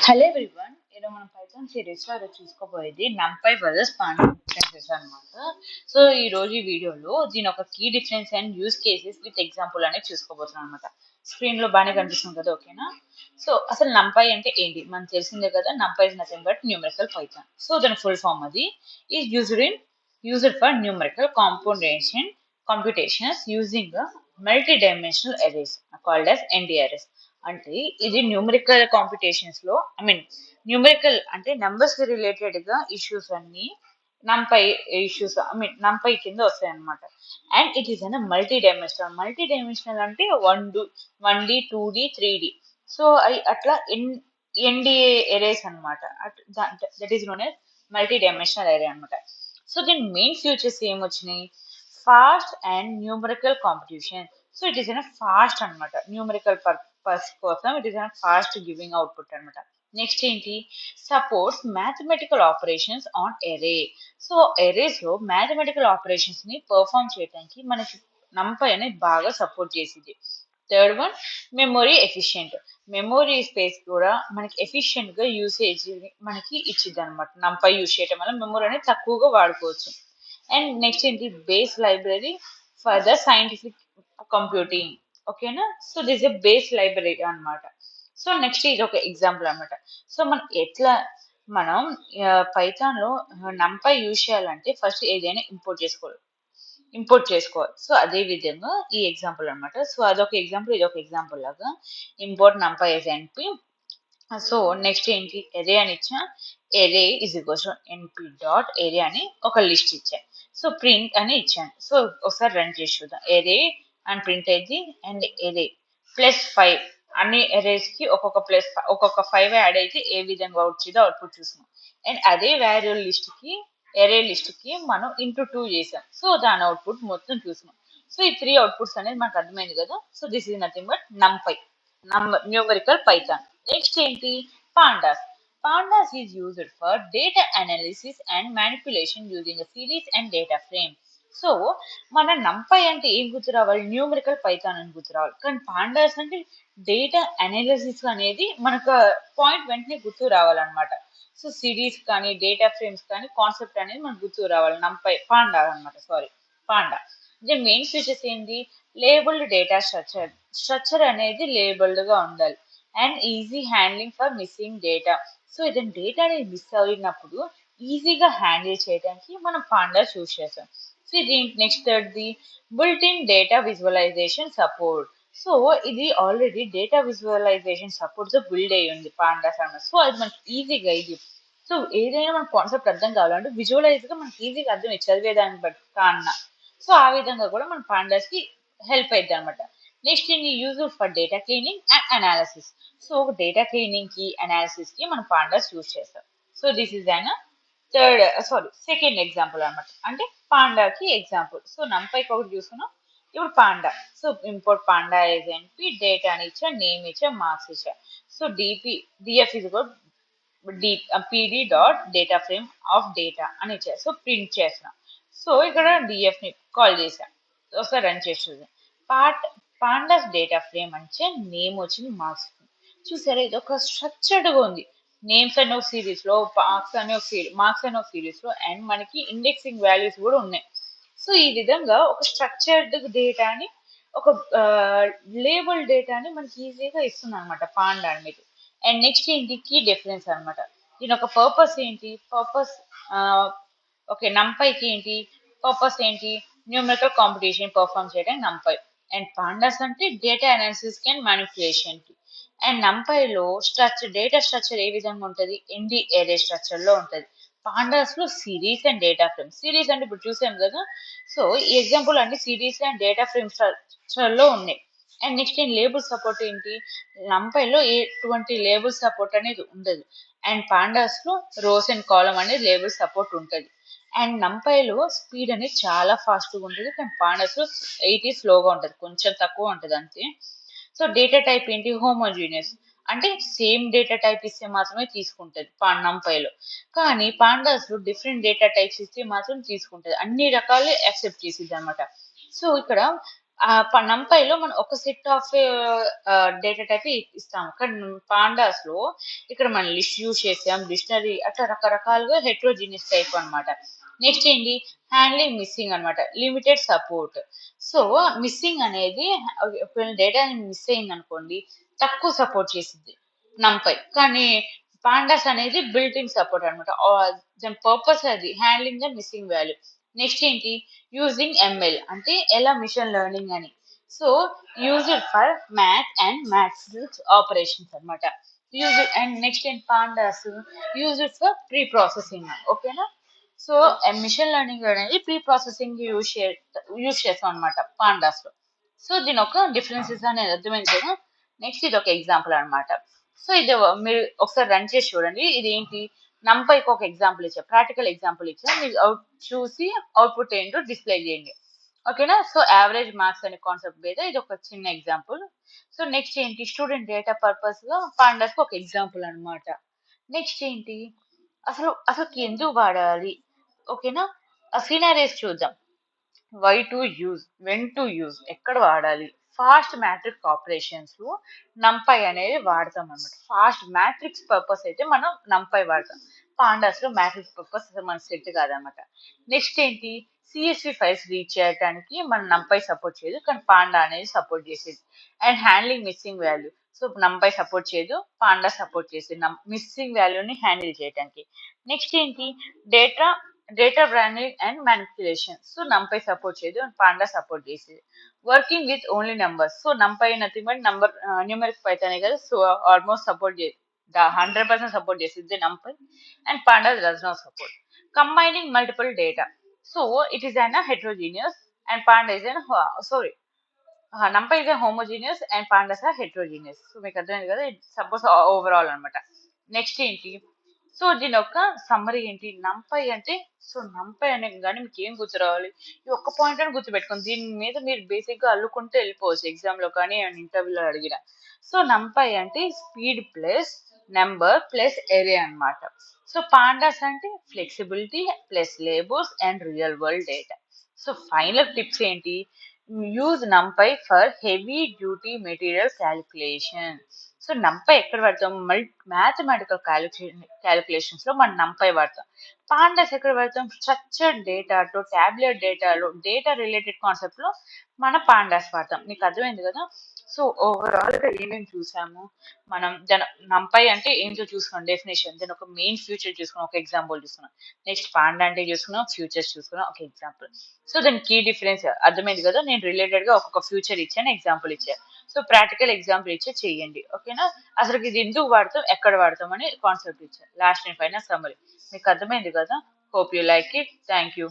Hello everyone, ఈరోజు మనం Python series లో అది చూసుకోబోయేది NumPy వర్సెస్ పాండా డిఫరెన్సెస్ అనమాట. సో ఈ రోజు ఈ వీడియోలో దీని ఒక key difference and use cases with example అనేది చూసుకోబోతున్నాం అనమాట. స్క్రీన్ లో బాగానే కనిపిస్తుంది కదా, ఓకేనా? సో అసలు NumPy అంటే ఏంటి మనకు తెలిసిందే కదా. NumPy is nothing but numerical Python. So దాని ఫుల్ ఫామ్ అది is used for numerical computation computations using a multi-dimensional arrays called as NDRs. అంటే ఇది న్యూమరికల్ కాంపిటీషన్స్ లో న్యూమరికల్ అంటే నంబర్స్ కి రిలేటెడ్ గా ఇష్యూస్ అన్ని నంపై ఇష్యూస్ నంపై కింద వస్తాయి అనమాట. And it is an multi dimensional అంటే 1D 2D 3D. సో అట్లా ఎన్డిఏ ఎరేస్ అనమాట. That is known as multi dimensional array అనమాట. సో దీని మెయిన్ ఫ్యూచర్స్ ఏమొచ్చినాయి? Fast and numerical computation. So it is an fast అనమాట. Numerical purpose కోసం it is an fast giving output అనమాట. Next ఏంటి? Supports mathematical operations on array. So arrays లో mathematical operations ని perform చేయడానికి మనకి NumPy అనేది బాగా సపోర్ట్ చేసింది. Third one, memory efficient. Memory space కూడా మనకి ఎఫిషియెంట్ గా యూసేజ్ మనకి ఇచ్చింది అనమాట. NumPy యూజ్ చేయడం వల్ల మెమొరీ అనేది తక్కువగా వాడుకోవచ్చు. అండ్ నెక్స్ట్ ఏంటి? Base library for the scientific computing. ఓకేనా? So this a base library అనమాట. సో నెక్స్ట్ ఇది ఒక ఎగ్జాంపుల్ అనమాట. సో మనం పైథాన్ లో NumPy యూజ్ చేయాలంటే ఫస్ట్ ఏదైనా ఇంపోర్ట్ చేసుకోవాలి. సో అదే విధంగా ఈ ఎగ్జాంపుల్ అనమాట. సో అదొక ఎగ్జాంపుల్, ఇది ఒక ఎగ్జాంపుల్ లాగా import NumPy as NP. So next ఏంటి? ఎరే అని ఇచ్చా. ఎరే ఇస్ ఈక్వల్స్ ఎన్పి డాట్ ఎరే అని ఒక లిస్ట్ ఇచ్చా. సో ప్రింట్ అని ఇచ్చాను. సో ఒకసారి రన్ చేసి చూద్దాం. ఎరే అని ప్రింట్ అయింది. అండ్ ఎరే +5 అన్ని ఎరేస్ కి ఒక్కొక్క 5 యాడ్ అయితే ఏ విధంగా వచ్చిందో అవుట్పుట్ చూసాం. అండ్ అదే ఎరే లిస్ట్ కి మనం ఇంటూ 2 చేసాం. సో దాని అవుట్పుట్ మొత్తం చూసాం. సో ఈ 3 అవుట్పుట్స్ అనేది మనకు అర్థమైంది కదా. So this is nothing but NumPy, numerical Python. Next ఏంటి? Pandas. Pandas is used for data analysis and manipulation using a series and data frame. So మన NumPy అంటే ఏం గుర్తు రావాలి? న్యూమరికల్ పైథాన్ అని గుర్తు రావాలి. కానీ పాండాస్ అంటే డేటా అనాలిసిస్ అనేది మనకు పాయింట్ వెంటనే గుర్తు రావాలన్నమాట. సో సిరీస్ కానీ డేటా ఫ్రేమ్స్ కానీ కాన్సెప్ట్ అనేది మనకు గుర్తు రావాలి. NumPy పాండా అనమాట. పాండా. దీని మెయిన్ ఫీచర్స్ ఏంటి? లేబుల్డ్ డేటా స్ట్రక్చర్ అనేది లేబుల్డ్ గా ఉండాలి. And easy handling for missing data. So ఏదైనా డేటా అనేది మిస్ అయినప్పుడు ఈజీగా హ్యాండిల్ చేయడానికి మనం పాండాస్ యూజ్ చేస్తాం. సో ఇది నెక్స్ట్ థర్డ్ది built-in data visualisation support. So ఇది ఆల్రెడీ డేటా విజువలైజేషన్ సపోర్ట్ తో బిల్డ్ అయ్యి ఉంది పాండాస్ అన్నమాట. సో అది మనకి ఈజీగా ఇది. సో ఏదైనా మన కాన్సెప్ట్ అర్థం కావాలంటే విజువలైజ్ గా మనకి ఈజీగా అర్థం చదివేదాన్ని బట్టి కన్నా. సో ఆ విధంగా కూడా మన పాండాస్ కి హెల్ప్ అవుతుంది అనమాట. నెక్స్ట్ ఇది useful for data cleaning and analysis. So data cleaning కి అనాలిసిస్ కి మనం పాండాస్ యూజ్ చేస్తాం. So this is an second example అనమాట. అంటే పాండాకి ఎగ్జాంపుల్. సో NumPyకి ఒకటి చూసుకున్నాం. ఇప్పుడు panda. So import panda as NP, data అని ఇచ్చా, నేమ్ ఇచ్చా, మార్క్స్ ఇచ్చా. So DF is pd dot data frame of data అని ఇచ్చా. సో ప్రింట్ చేసిన. సో ఇక్కడ డిఎఫ్ ని కాల్ చేసా. ఒకసారి రన్ చేసి చూద్దాం. పాండాస్ డేటా ఫ్రేమ్ అంటే నేమ్ వచ్చింది, మార్క్స్. చూసారా, ఇది ఒక స్ట్రక్చర్డ్ గా ఉంది. నేమ్స్ అనే ఒక సిరీస్ లో, మార్క్స్ అనే ఒక సిరీస్ లో, అండ్ మనకి ఇండెక్సింగ్ వాల్యూస్ కూడా ఉన్నాయి. సో ఈ విధంగా ఒక స్ట్రక్చర్డ్ డేటాని, ఒక లేబుల్ డేటాని మనకి ఈజీగా ఇస్తుంది అనమాట పాండా అనేది. అండ్ నెక్స్ట్ ఏంటి? కీ డిఫరెన్స్ అనమాట. దీని ఒక పర్పస్ ఏంటి? ఓకే, NumPyకి ఏంటి పర్పస్? ఏంటి? న్యూమరికల్ కాంపిటీషన్ పర్ఫామ్ చేయడానికి NumPy. అండ్ పాండాస్ అంటే డేటా అనాలిసిస్ కి అండ్ మ్యానిపులేషన్ కి. అండ్ NumPy లో డేటా స్ట్రక్చర్ ఏ విధంగా ఉంటుంది? ఎన్డి ఎరే స్ట్రక్చర్ లో ఉంటుంది. పాండాస్ లో series and data frame. Series అంటే ఇప్పుడు చూసాం కదా. సో ఈ ఎగ్జాంపుల్ అన్ని series and data frame structure లో ఉన్నాయి. అండ్ నెక్స్ట్ లేబుల్ సపోర్ట్ ఏంటి? NumPy లో ఎటువంటి లేబుల్ సపోర్ట్ అనేది ఉండదు. అండ్ పాండాస్ లో రోస్ అండ్ కాలమ్ అనేది లేబుల్ సపోర్ట్ ఉంటుంది. అండ్ NumPy లో స్పీడ్ అనేది చాలా ఫాస్ట్ గా ఉంటుంది. కానీ పాండాస్ లో 80 స్లోగా ఉంటుంది, కొంచెం తక్కువ ఉంటుంది అంతే. సో డేటా టైప్ ఏంటి? హోమోజీనియస్. అంటే సేమ్ డేటా టైప్ ఇస్తే మాత్రమే తీసుకుంటుంది NumPy లో. కానీ పాండాస్ లో డిఫరెంట్ డేటా టైప్స్ ఇస్తే మాత్రం తీసుకుంటుంది. అన్ని రకాలు యాక్సెప్ట్ చేసిద్ది అనమాట. సో ఇక్కడ నంపైలో మనం ఒక సెట్ ఆఫ్ డేటా టైప్ ఇస్తాము. కానీ పాండాస్ లో ఇక్కడ మనం లిస్ట్ యూజ్ చేసాం, డిక్షనరీ అట్లా రకరకాలుగా హెట్రోజీనియస్ టైప్ అన్నమాట. నెక్స్ట్ ఏంటి, హ్యాండ్లింగ్ మిస్సింగ్ అన్నమాట, లిమిటెడ్ సపోర్ట్. సో మిస్సింగ్ అనేది ఒకవేళ డేటా మిస్ అయింది అనుకోండి, తక్కువ సపోర్ట్ చేసిద్ది నంపై. కానీ పాండాస్ అనేది బిల్ట్ ఇన్ సపోర్ట్ అనమాట. దాని పర్పస్ అది handling the missing value. Next ఏంటి, యూజింగ్ ఎంఎల్ అంటే ఎలా మిషన్ లెర్నింగ్ అని. So used for math and maths operations అన్నమాట. యూజ్ అండ్ నెక్స్ట్ ఏంటి, pandas used for pre processing. ఓకేనా. సో మిషన్ లెర్నింగ్ అనేది ప్రీ ప్రాసెసింగ్ యూజ్ చేస్తాం అనమాట పాండాస్ లో. సో దీని ఒక డిఫరెన్సెస్ అనేది అర్థమైంది కదా. నెక్స్ట్ ఇది ఒక ఎగ్జాంపుల్ అన్నమాట. సో ఇది మీరు ఒకసారి రన్ చేసి చూడండి. ఇది ఏంటి, నంపైకి ఒక ఎగ్జాంపుల్ ఇచ్చా, ప్రాక్టికల్ ఎగ్జాంపుల్ ఇచ్చా, మీరు చూసి అవుట్పుట్ ఏంటో డిస్ప్లే చేయండి. ఓకేనా. సో యావరేజ్ మార్క్స్ అనే కాన్సెప్ట్ మీద ఇది ఒక చిన్న ఎగ్జాంపుల్. సో నెక్స్ట్ ఏంటి, స్టూడెంట్ డేటా పర్పస్ గా పాండాస్ ఒక ఎగ్జాంపుల్ అన్నమాట. నెక్స్ట్ ఏంటి, అసలు ఎందుకు వాడాలి. ఓకేనా. ఆ సినారీస్ చూద్దాం. Why to use, when to use, ఎక్కడ వాడాలి. ఫాస్ట్ మ్యాట్రిక్స్ ఆపరేషన్స్ లో నంపై అనేది వాడతాం అనమాట. ఫాస్ట్ మ్యాట్రిక్స్ పర్పస్ అయితే మనం నంపై వాడతాం. పాండాస్ లో మ్యాట్రిక్స్ పర్పస్ మన సెట్ కాదనమాట. నెక్స్ట్ ఏంటి, సిఎస్వి ఫైల్స్ రీచ్ చేయడానికి మన నంపై సపోర్ట్ చేయదు, కానీ పాండా అనేది సపోర్ట్ చేసేది. And handling missing value, so NumPy support చేయదు, పాండా సపోర్ట్ చేసేది మిస్సింగ్ వాల్యూని హ్యాండిల్ చేయడానికి. నెక్స్ట్ ఏంటి, data data branding and manipulation, so NumPy support చేయదు, పాండా సపోర్ట్ చేసేది. Working with only numbers, so NumPy nothing but number numeric పైథానే కదా, so almost support 100% support చేసిద్ది NumPy. And panda does not support. Combining multiple data, so it is an heterogeneous and panda is an sorry నంపై is homogeneous and pandas are heterogeneous. So మీకు అర్థమైంది కదా, suppose overall అనమాట. Next ఏంటి, so దీని యొక్క summary ఏంటి, నంపై అంటే, so నంపై అనే కానీ మీకు ఏం గుర్తు రావాలి, ఈ ఒక్క పాయింట్ అని గుర్తుపెట్టుకోండి. దీని మీద మీరు బేసిక్ గా అల్లుకుంటే వెళ్ళిపోవచ్చు ఎగ్జామ్ లో కానీ ఇంటర్వ్యూలో అడిగిన. సో నంపై అంటే speed plus number plus area అన్నమాట. సో పాండాస్ అంటే flexibility plus labels and real world data. So final tips ఏంటి, use NumPy for heavy duty material calculation. So NumPy ఎక్కడ వాడతాం, మ్యాథమెటికల్ క్యాలిక్యులేషన్స్ లో మనం నంపై వాడతాం. పాండాస్ ఎక్కడ వాడతాం, స్ట్రక్చర్డ్ డేటాతో టాబ్లెట్ డేటాలో డేటా రిలేటెడ్ కాన్సెప్ట్ లో మన పాండాస్ వాడతాం. మీకు అర్థమైంది కదా. సో ఓవరాల్ గా ఏమేమి చూసాము మనం, నంపై అంటే ఏంటో చూసుకున్నాం డెఫినేషన్, దాని ఒక మెయిన్ ఫ్యూచర్ చూసుకున్నాం, ఒక ఎగ్జాంపుల్ చూసుకున్నాం. నెక్స్ట్ పాండా అంటే చూసుకున్నాం, ఫ్యూచర్స్ చూసుకున్నాం, ఒక ఎగ్జాంపుల్. సో దాని కీ డిఫరెన్స్ అర్థమైంది కదా. నేను రిలేటెడ్ గా ఒక్కొక్క ఫ్యూచర్ ఇచ్చాను, ఎగ్జాంపుల్ ఇచ్చాను. సో ప్రాక్టికల్ ఎగ్జాంపుల్ ఇచ్చే చెయ్యండి. ఓకేనా. అసలు ఇది ఎందుకు వాడతాం, ఎక్కడ వాడతాం అని కాన్సెప్ట్ ఇచ్చాను. లాస్ట్ అండ్ ఫైనల్ సమ్మరీ మీకు అర్థమైంది కదా. Hope you like it. Thank you.